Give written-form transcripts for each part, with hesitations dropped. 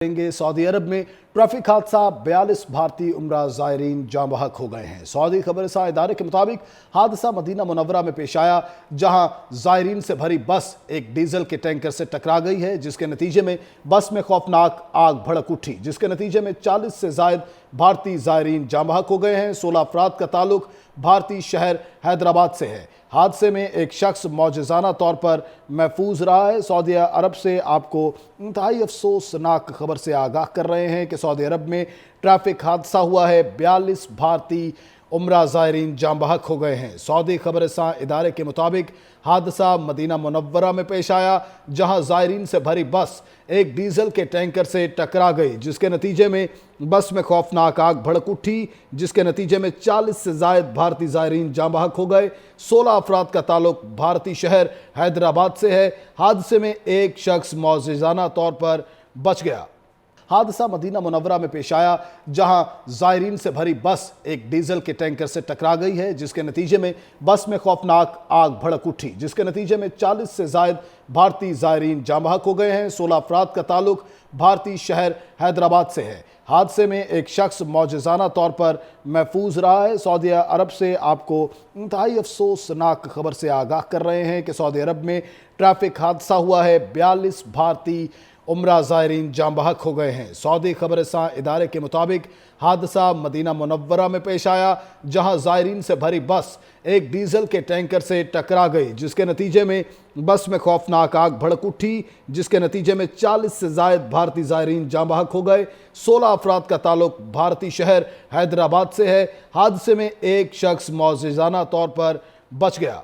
Saudi अरब में traffic हादसा 42 भारतीय उम्रा ज़ायरीन जाँ बहक हो गए हैं। सऊदी खबरसां इदारे के मुताबिक हादसा मदीना मुनव्वरा में पेश आया, जहां ज़ायरीन से भरी बस एक डीजल के टैंकर से टकरा गई है, जिसके नतीजे में बस में खौफनाक आग भड़क उठी, जिसके नतीजे में 40 से ज़ायद भारतीय ज़ायरीन जाँ बहक हो गए हैं। 16 अफराद का ताल्लुक भारतीय शहर हैदराबाद से है। हादसे में एक शख्स मौजज़ाना तौर पर महफूज रहा है। सऊदी अरब से आपको इंतहाई अफसोसनाक खबर से आगाह कर रहे हैं कि सऊदी अरब में ट्रैफिक हादसा हुआ है। 42 भारतीय उम्रा ज़ायरीन जाँ बहक हो गए हैं। सऊदी खबरसां इदारे के मुताबिक हादसा मदीना मुनव्वरा में पेश आया, जहां ज़ायरीन से भरी बस एक डीजल के टैंकर से टकरा गई, जिसके नतीजे में बस में खौफनाक आग भड़क उठी, जिसके नतीजे में 40 से ज़ायद भारतीय ज़ायरीन जाँ बहक हो गए। 16 अफराद का ताल्लुक भारतीय शहर हैदराबाद से है। हादसे में एक शख्स मौजज़ाना तौर पर बच गया। हादसा मदीना मुनव्वरा में पेश आया, जहां ज़ायरीन से भरी बस एक डीजल के टैंकर से टकरा गई है, जिसके नतीजे में बस में खौफनाक आग भड़क उठी, जिसके नतीजे में 40 से ज़ायद भारतीय ज़ायरीन जाँ बहक हो गए हैं। 16 अफराद का ताल्लुक भारतीय शहर हैदराबाद से है। हादसे में एक शख्स मौजज़ाना तौर पर महफूज रहा है। सऊदी अरब से आपको इंतहाई अफसोसनाक खबर से आगाह कर रहे हैं कि सऊदी अरब में ट्रैफिक हादसा हुआ है। 42 भारतीय उम्रा ज़ायरीन जाँ बहक हो गए हैं। सऊदी खबरसां इदारे के मुताबिक हादसा मदीना मुनव्वरा में पेश आया, जहां ज़ायरीन से भरी बस एक डीजल के टैंकर से टकरा गई, जिसके नतीजे में बस में खौफनाक आग भड़क उठी, जिसके नतीजे में 40 से ज़ायद भारतीय ज़ायरीन जाँ बहक हो गए। 16 अफराद का ताल्लुक भारतीय शहर हैदराबाद से है। हादसे में एक शख्स मौजज़ाना तौर पर बच गया।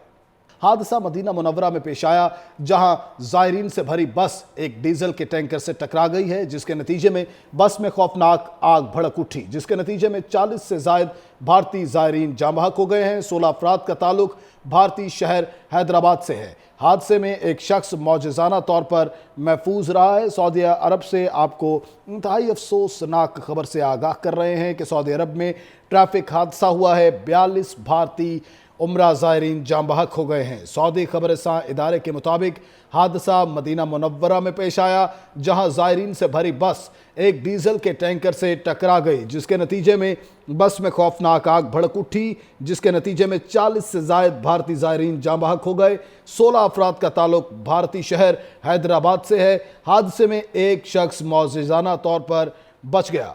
हादसा मदीना मुनव्वरा में पेश आया, जहां ज़ायरीन से भरी बस एक डीजल के टैंकर से टकरा गई है, जिसके नतीजे में बस में खौफनाक आग भड़क उठी, जिसके नतीजे में 40 से ज़ायद भारतीय ज़ायरीन जाँ बहक हो गए हैं। 16 अफराद का ताल्लुक भारतीय शहर हैदराबाद से है। हादसे में एक शख्स मौजज़ाना तौर पर महफूज रहा है। सऊदी अरब से आपको इंतहाई अफसोसनाक खबर से आगाह कर रहे हैं कि सऊदी अरब में ट्रैफिक हादसा हुआ है। 42 भारतीय उम्रा ज़ायरीन जाँ बहक हो गए हैं। सऊदी खबरसां इदारे के मुताबिक हादसा मदीना मुनव्वरा में पेश आया, जहां ज़ायरीन से भरी बस एक डीजल के टैंकर से टकरा गई, जिसके नतीजे में बस में खौफनाक आग भड़क उठी, जिसके नतीजे में 40 से ज़ायद भारतीय ज़ायरीन जाँ बहक हो गए। 16 अफराद का ताल्लुक भारतीय शहर हैदराबाद से है। हादसे में एक शख्स मौजज़ाना तौर पर बच गया।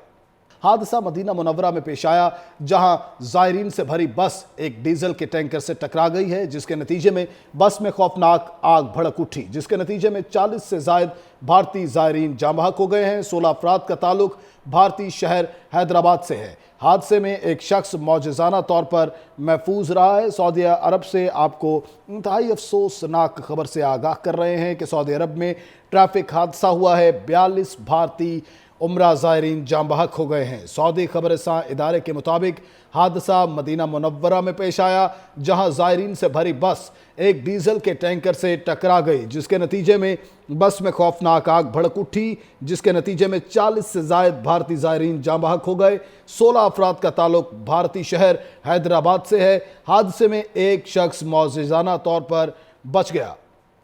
हादसा मदीना मुनव्वरा में पेश आया, जहां ज़ायरीन से भरी बस एक डीजल के टैंकर से टकरा गई है, जिसके नतीजे में बस में खौफनाक आग भड़क उठी, जिसके नतीजे में 40 से ज़ायद भारतीय ज़ायरीन जाँ बहक हो गए हैं। 16 अफराद का ताल्लुक भारतीय शहर हैदराबाद से है। हादसे में एक शख्स मौजज़ाना तौर पर महफूज रहा है। सऊदी अरब से आपको इंतहाई अफसोसनाक खबर से आगाह कर रहे हैं कि सऊदी अरब में ट्रैफिक हादसा हुआ है। 42 भारतीय उम्रा ज़ायरीन जाँ बहक हो गए हैं। सऊदी खबरसां इदारे के मुताबिक हादसा मदीना मुनव्वरा में पेश आया, जहां ज़ायरीन से भरी बस एक डीजल के टैंकर से टकरा गई, जिसके नतीजे में बस में खौफनाक आग भड़क उठी, जिसके नतीजे में 40 से ज़ायद भारतीय ज़ायरीन जाँ बहक हो गए। 16 अफराद का ताल्लुक भारतीय शहर हैदराबाद से है। हादसे में एक शख्स मौजज़ाना तौर पर बच गया।